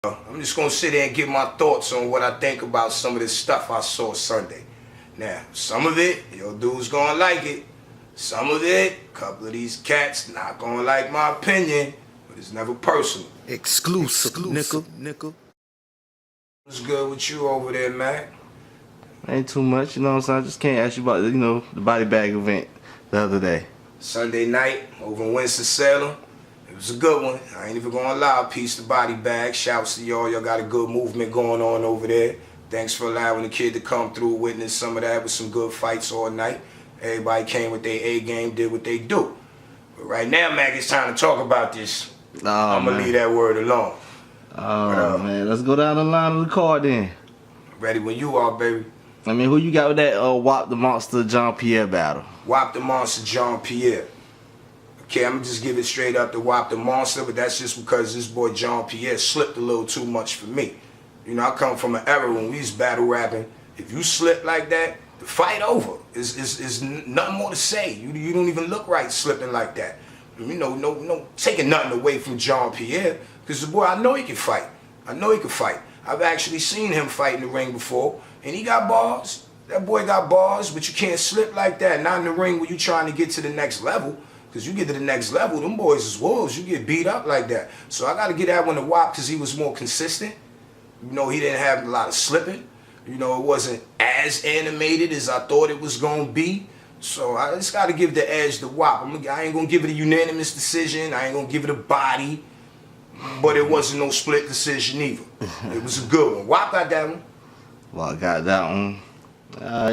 I'm just gonna sit there and give my thoughts on what I think about some of this stuff I saw Sunday. Now, some of it, your dude's gonna like it. Some of it, a couple of these cats not gonna like my opinion, but it's never personal. Exclusive. Nickel. What's good with you over there, man? Ain't too much, you know what I'm saying? I just can't ask you about, the body bag event the other day. Sunday night over in Winston-Salem. It was a good one. I ain't even gonna lie. Peace to body bag. Shouts to y'all. Y'all got a good movement going on over there. Thanks for allowing the kid to come through, witness some of that with some good fights all night. Everybody came with their A game, did what they do. But right now, Mac, it's time to talk about this. I'm gonna leave that word alone. Man, let's go down the line of the card then. Ready when you are, baby. I mean, who you got with that Wop the Monster John Pierre battle? Wop the Monster John Pierre. Okay, I'm gonna just give it straight up to Wop the Monster, but that's just because this boy John Pierre slipped a little too much for me. You know, I come from an era when we was battle rapping. If you slip like that, the fight over. Is nothing more to say. You don't even look right slipping like that. You know, no taking nothing away from John Pierre, because the boy, I know he can fight. I've actually seen him fight in the ring before, and he got bars. That boy got bars, but you can't slip like that. Not in the ring when you trying to get to the next level. Because you get to the next level, them boys is wolves. You get beat up like that. So I got to get that one to Wop because he was more consistent. You know, he didn't have a lot of slipping. You know, it wasn't as animated as I thought it was going to be. So I just got to give the edge to Wop. I ain't going to give it a unanimous decision. I ain't going to give it a body. But it wasn't no split decision either. It was a good one. Wop got that one. Well, I got that one.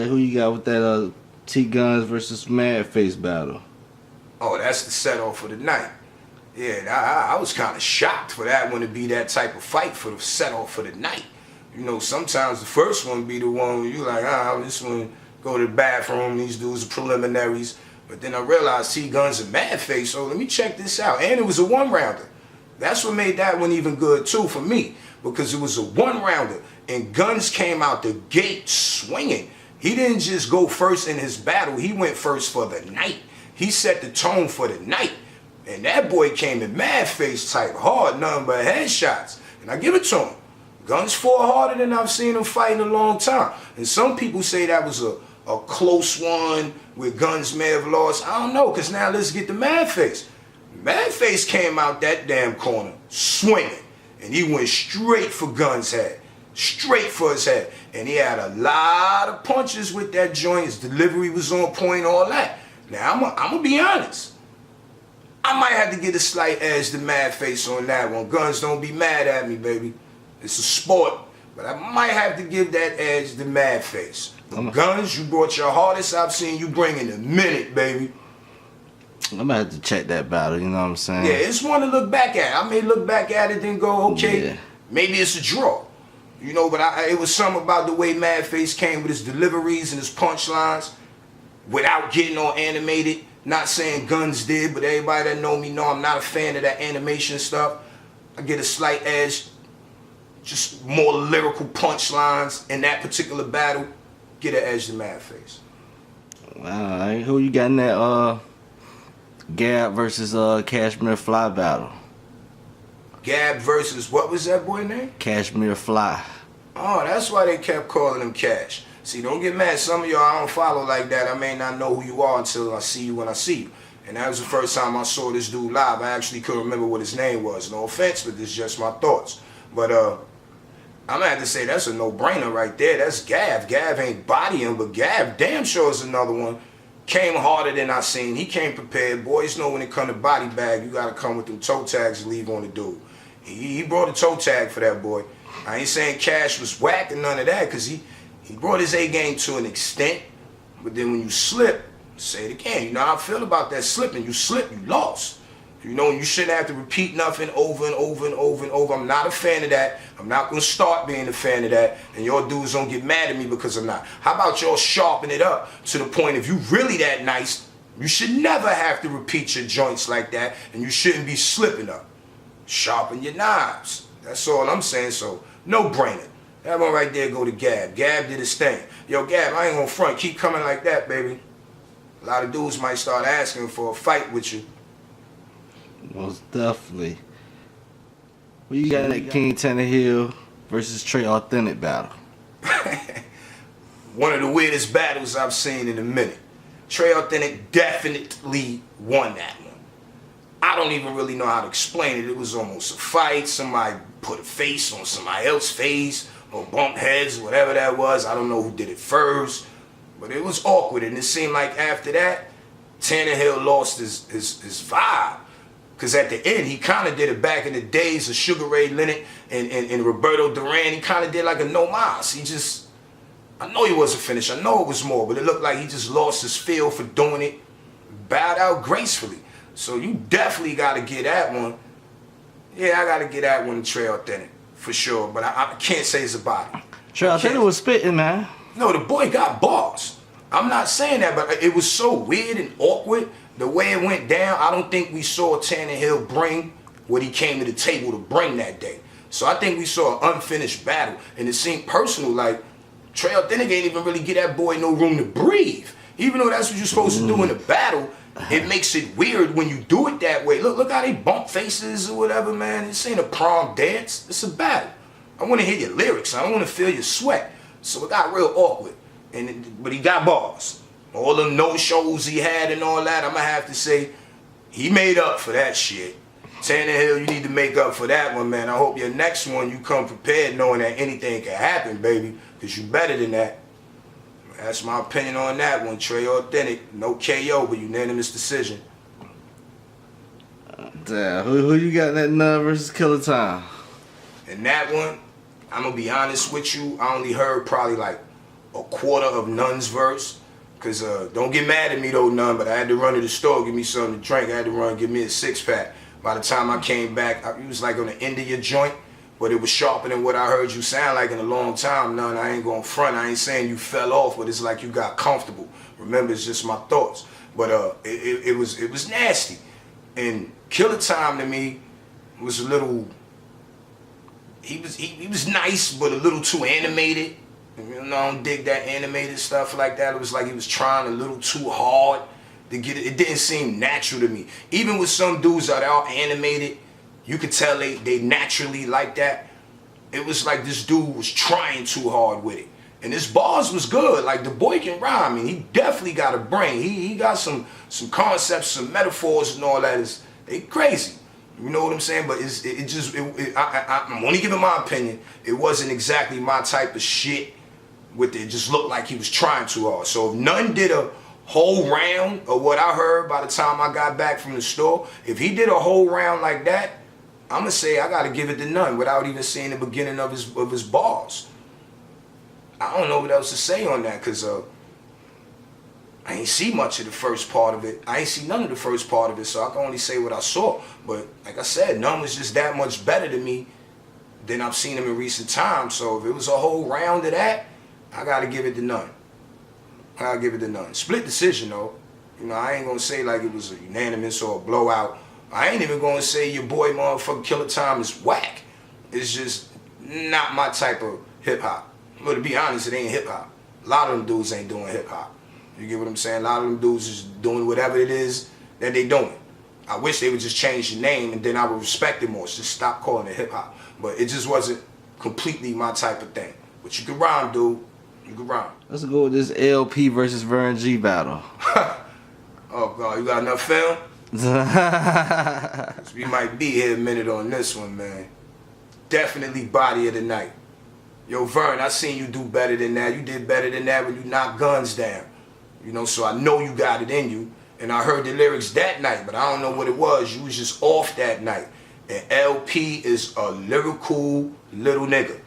Who you got with that T-Guns versus Madface battle? Oh, that's the set-off for the night. Yeah, I was kind of shocked for that one to be that type of fight for the set-off for the night. You know, sometimes the first one be the one where you like, this one go to the bathroom, these dudes are preliminaries. But then I realized T-Guns and Madface, so let me check this out. And it was a one-rounder. That's what made that one even good, too, for me. Because it was a one-rounder. And Guns came out the gate swinging. He didn't just go first in his battle. He went first for the night. He set the tone for the night. And that boy came in Madface type hard, nothing but headshots. And I give it to him. Guns fought harder than I've seen him fight in a long time. And some people say that was a close one where Guns may have lost. I don't know, because now let's get to Madface. Madface came out that damn corner swinging. And he went straight for Guns' head. Straight for his head. And he had a lot of punches with that joint. His delivery was on point, all that. Now, I'm going to be honest. I might have to get a slight edge to Madface on that one. Guns, don't be mad at me, baby. It's a sport. But I might have to give that edge to Madface. Guns, you brought your hardest I've seen you bring in a minute, baby. I'm going to have to check that battle, you know what I'm saying? Yeah, it's one to look back at. I may look back at it and go, okay, maybe it's a draw. You know, but it was something about the way Madface came with his deliveries and his punchlines without getting all animated. Not saying Guns did, but everybody that know me know I'm not a fan of that animation stuff. I get a slight edge, just more lyrical punchlines in that particular battle. Get an edge to Madface. Alright, who you got in that Gab versus Cashmere Fly battle? Gab versus, what was that boy name? Cashmere Fly. Oh, that's why they kept calling him Cash. See, don't get mad. Some of y'all I don't follow like that. I may not know who you are until I see you when I see you. And that was the first time I saw this dude live. I actually couldn't remember what his name was. No offense, but this is just my thoughts. But I'm going to have to say that's a no-brainer right there. That's Gav. Gav ain't bodying, but Gav damn sure is another one. Came harder than I seen. He came prepared. Boys know when it come to body bag, you got to come with them toe tags and leave on the dude. He brought a toe tag for that boy. I ain't saying Cash was whack and none of that, because he brought his A game to an extent. But then when you slip, say it again. You know how I feel about that slipping. You slip, you lost. You know, you shouldn't have to repeat nothing over and over and over and over. I'm not a fan of that. I'm not going to start being a fan of that. And y'all dudes don't get mad at me because I'm not. How about y'all sharpen it up to the point if you really that nice, you should never have to repeat your joints like that. And you shouldn't be slipping up. Sharpen your knives. That's all I'm saying. So, no brainer. That one right there go to Gab. Gab did his thing. Yo, Gab, I ain't gonna front. Keep coming like that, baby. A lot of dudes might start asking for a fight with you. Most definitely. Who you got in that King Tannehill versus Trey Authentic battle? One of the weirdest battles I've seen in a minute. Trey Authentic definitely won that one. I don't even really know how to explain it. It was almost a fight. Somebody put a face on somebody else's face or bumped heads, whatever that was. I don't know who did it first, but it was awkward. And it seemed like after that, Tannehill lost his vibe. Because at the end, he kind of did it back in the days of Sugar Ray Leonard and Roberto Duran. He kind of did like a no mas. He just, I know he wasn't finished. I know it was more, but it looked like he just lost his feel for doing it, bowed out gracefully. So you definitely got to get that one. Yeah, I got to get that one to Trey Authentic, for sure. But I can't say it's a body. Trey Authentic was spitting, man. No, the boy got bars. I'm not saying that, but it was so weird and awkward. The way it went down, I don't think we saw Tannehill bring what he came to the table to bring that day. So I think we saw an unfinished battle. And it seemed personal, like Trey Authentic ain't even really get that boy no room to breathe. Even though that's what you're supposed to do in a battle, it makes it weird when you do it that way. Look how they bump faces or whatever, man. This ain't a prom dance. It's a battle. I want to hear your lyrics. I don't want to feel your sweat. So it got real awkward. But he got bars. All the no-shows he had and all that, I'm going to have to say, he made up for that shit. Tannehill, you need to make up for that one, man. I hope your next one you come prepared knowing that anything can happen, baby, because you better than that. That's my opinion on that one. Trey Authentic, no KO, but unanimous decision. Damn, who you got in that Nun versus Killer Time? And that one, I'm going to be honest with you, I only heard probably like a quarter of Nun's verse. Because don't get mad at me though, Nun, but I had to run to the store, give me something to drink. I had to run, give me a 6-pack. By the time I came back, it was like on the end of your joint, but it was sharper than what I heard you sound like in a long time. Nun, I ain't going front. I ain't saying you fell off, but it's like you got comfortable. Remember, it's just my thoughts. But it was nasty. And Killer Time to me was a little, he was nice, but a little too animated. You know, I don't dig that animated stuff like that. It was like he was trying a little too hard to get it. It didn't seem natural to me. Even with some dudes that are animated, you could tell they naturally like that. It was like this dude was trying too hard with it. And his bars was good. Like, the boy can rhyme. I mean, he definitely got a brain. He got some concepts, some metaphors and all that. They crazy. You know what I'm saying? But I'm only giving my opinion. It wasn't exactly my type of shit. With it just looked like he was trying too hard. So if None did a whole round of what I heard by the time I got back from the store, if he did a whole round like that, I'm gonna say I gotta give it to None without even seeing the beginning of his bars. I don't know what else to say on that, cause I ain't see much of the first part of it. I ain't see none of the first part of it, so I can only say what I saw. But like I said, None was just that much better to me than I've seen him in recent times. So if it was a whole round of that, I gotta give it to None. I gotta give it to None. Split decision though. You know, I ain't gonna say like it was a unanimous or a blowout. I ain't even gonna say your boy motherfucking Killer Time is whack. It's just not my type of hip hop. But to be honest, it ain't hip hop. A lot of them dudes ain't doing hip hop. You get what I'm saying? A lot of them dudes is doing whatever it is that they doing. I wish they would just change the name and then I would respect it more. Just stop calling it hip hop. But it just wasn't completely my type of thing. But you can rhyme, dude. You can rhyme. Let's go with this LP versus Vern G battle. Oh, God, you got enough film? We might be here a minute on this one, man. Definitely body of the night. Yo, Vern, I seen you do better than that. You did better than that when you knocked guns down. You know, so I know you got it in you. And I heard the lyrics that night, but I don't know what it was. You was just off that night. And LP is a lyrical little nigga.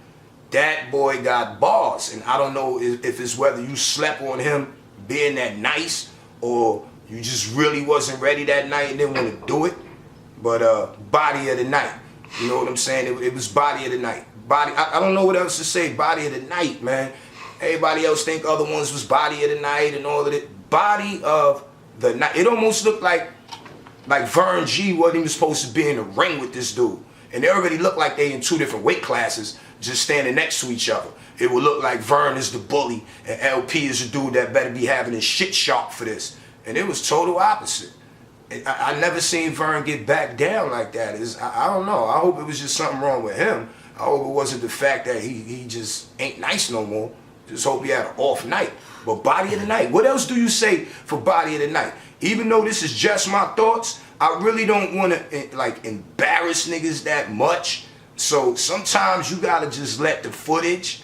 That boy got bars, and I don't know if it's whether you slept on him being that nice or you just really wasn't ready that night and didn't want to do it. But body of the night, you know what I'm saying? It was body of the night. Body. I don't know what else to say. Body of the night, man. Everybody else think other ones was body of the night and all of it. Body of the night. It almost looked like Vern G wasn't even supposed to be in the ring with this dude, and they already looked like they in two different weight classes. Just standing next to each other. It would look like Vern is the bully and LP is the dude that better be having his shit sharp for this. And it was total opposite. I never seen Vern get back down like that. I don't know. I hope it was just something wrong with him. I hope it wasn't the fact that he just ain't nice no more. Just hope he had an off night. But body of the night, what else do you say for body of the night? Even though this is just my thoughts, I really don't want to like embarrass niggas that much. So sometimes you gotta just let the footage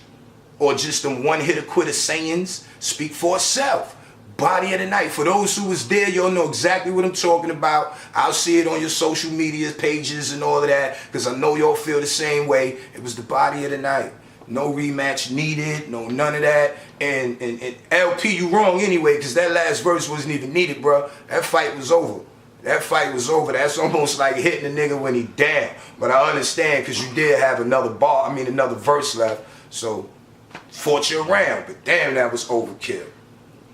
or just them one-hitter quitter sayings speak for itself. Body of the night. For those who was there, you'll know exactly what I'm talking about. I'll see it on your social media pages and all of that, because I know y'all feel the same way. It was the body of the night. No rematch needed, no none of that. And LP, you wrong anyway, because that last verse wasn't even needed, bro. That fight was over. That fight was over. That's almost like hitting a nigga when he down. But I understand, because you did have another verse left. So, fought you around. But damn, that was overkill.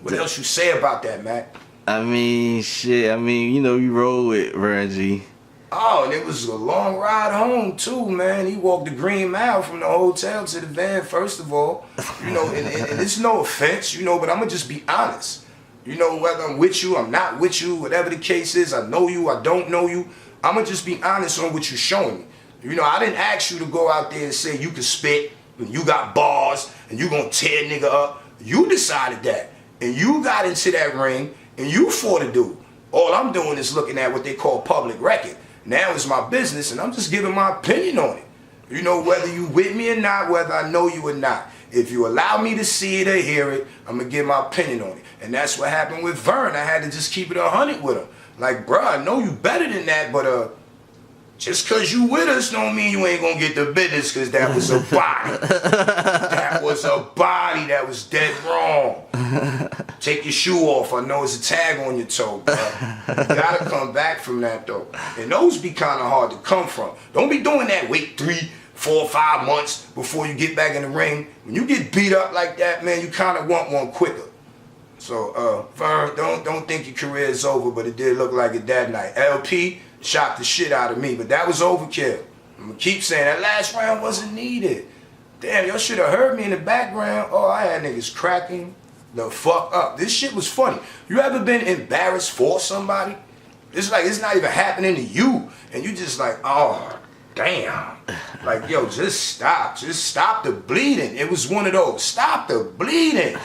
What else you say about that, Mac? I mean, shit. I mean, you know, you roll with Reggie. Oh, and it was a long ride home too, man. He walked the Green Mile from the hotel to the van, first of all. You know, and it's no offense, you know, but I'm gonna just be honest. You know, whether I'm with you, I'm not with you, whatever the case is, I know you, I don't know you. I'm gonna just be honest on what you're showing me. You know, I didn't ask you to go out there and say you can spit, and you got bars, and you gonna tear a nigga up. You decided that. And you got into that ring, and you fought a dude. All I'm doing is looking at what they call public record. Now it's my business, and I'm just giving my opinion on it. You know, whether you with me or not, whether I know you or not. If you allow me to see it or hear it, I'm going to give my opinion on it. And that's what happened with Vern. I had to just keep it 100 with him. Like, bruh, I know you better than that, but just because you with us don't mean you ain't going to get the business, because that was a body. That was a body that was dead wrong. Take your shoe off. I know it's a tag on your toe, bruh. You got to come back from that, though. And those be kind of hard to come from. Don't be doing that. Wait 3, 4, 5 months before you get back in the ring. When you get beat up like that, man, you kind of want one quicker. So, Vern, don't think your career is over, but it did look like it that night. LP shocked the shit out of me, but that was overkill. I'm gonna keep saying that last round wasn't needed. Damn, y'all should have heard me in the background. Oh, I had niggas cracking the fuck up. This shit was funny. You ever been embarrassed for somebody? It's like it's not even happening to you, and you just like, oh, damn. Like, yo, just stop the bleeding. It was one of those. Stop the bleeding.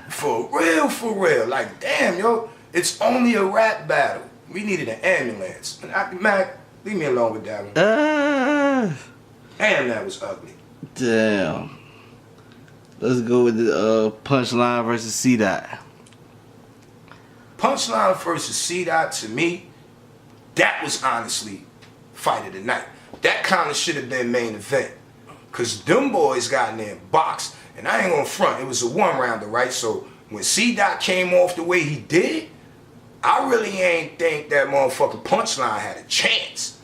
For real. Like, damn, yo, it's only a rap battle. We needed an ambulance. And Mac, leave me alone with that one. Damn, that was ugly. Damn. Let's go with the Punchline versus C-Dot. Punchline versus C-Dot, to me, that was honestly fight of the night. That kind of should have been main event. Because them boys got in there and boxed. And I ain't gonna front, it was a one-rounder, right? So when C-Dot came off the way he did, I really ain't think that motherfucking Punchline had a chance.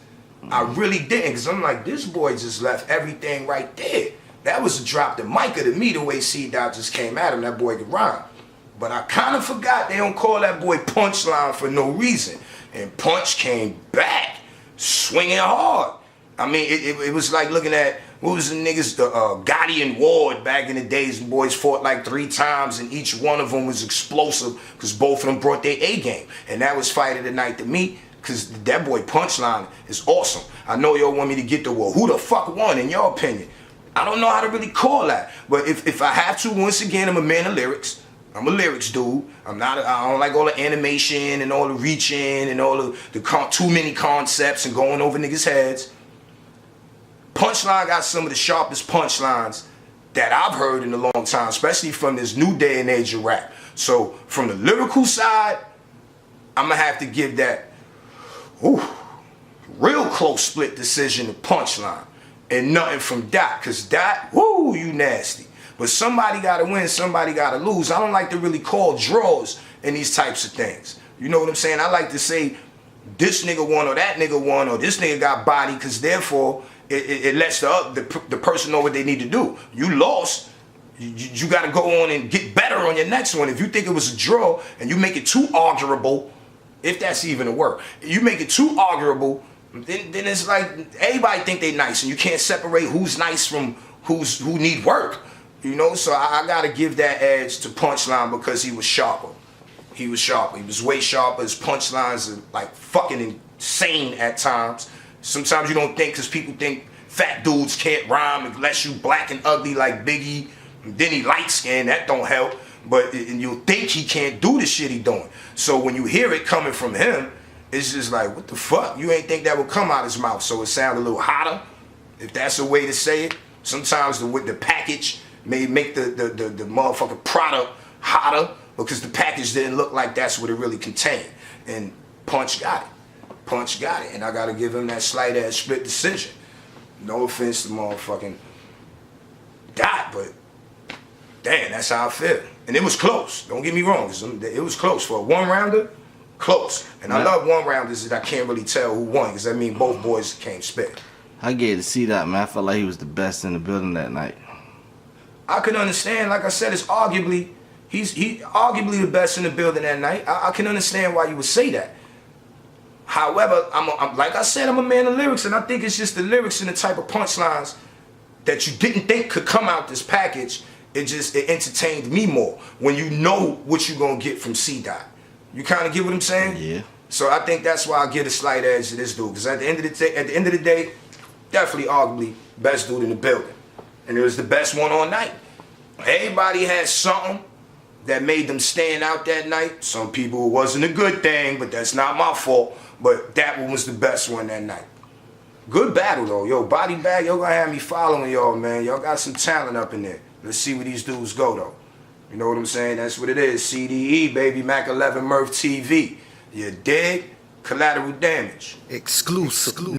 I really didn't, because I'm like, this boy just left everything right there. That was a drop the mic to me, the way C-Dot just came at him. That boy could rhyme. But I kind of forgot they don't call that boy Punchline for no reason. And Punch came back, swinging hard. I mean, it was like looking at, what was the niggas, the Gotti and Ward back in the days. The boys fought like 3 times, and each one of them was explosive, because both of them brought their A game. And that was fight of the night to me, because that boy Punchline is awesome. I know y'all want me to get to, well, who the fuck won in your opinion? I don't know how to really call that. But if I have to, once again, I'm a man of lyrics. I'm a lyrics dude. I don't like all the animation and all the reaching and all the too many concepts and going over niggas' heads. Punchline got some of the sharpest punchlines that I've heard in a long time, especially from this new day and age of rap. So from the lyrical side, I'm gonna have to give that real close split decision to Punchline, and nothing from Dot, because Dot, you nasty. But somebody gotta win, somebody gotta lose. I don't like to really call draws in these types of things. You know what I'm saying? I like to say this nigga won or that nigga won or this nigga got body, because therefore it lets the person know what they need to do. You lost, you got to go on and get better on your next one. If you think it was a draw and you make it too arguable, if that's even a word, you make it too arguable, then it's like everybody think they nice, and you can't separate who's nice from who need work. You know, so I got to give that edge to Punchline because he was sharper. He was sharper. He was way sharper. His punchlines are like fucking insane at times. Sometimes you don't think, because people think fat dudes can't rhyme unless you black and ugly like Biggie. And then he light skinned, that don't help. But and you'll think he can't do the shit he doing. So when you hear it coming from him, it's just like, what the fuck? You ain't think that would come out his mouth. So it sounded a little hotter, if that's a way to say it. Sometimes the package may make the motherfucking product hotter because the package didn't look like that's what it really contained. And Punch got it. Punch got it. And I got to give him that slight ass split decision. No offense to motherfucking Dot, but damn, that's how I feel. And it was close. Don't get me wrong. It was close. For a one-rounder, close. And I love one-rounders that I can't really tell who won, because I mean both boys came spit. I gave to see that, man. I felt like he was the best in the building that night. I can understand. Like I said, he's arguably the best in the building that night. I can understand why you would say that. However, I'm like I said, I'm a man of lyrics, and I think it's just the lyrics and the type of punchlines that you didn't think could come out this package. It entertained me more when you know what you're gonna get from C-Dot. You kind of get what I'm saying? Yeah. So I think that's why I get a slight edge to this dude, because at the end of the day, definitely arguably best dude in the building, and it was the best one all night. Everybody had something that made them stand out that night. Some people, it wasn't a good thing, but that's not my fault. But that one was the best one that night. Good battle though, yo. Body bag, y'all gonna have me following y'all, man. Y'all got some talent up in there. Let's see where these dudes go though. You know what I'm saying? That's what it is. CDE, baby, Mac 11 Murph TV. You dig? Collateral damage. Exclusive.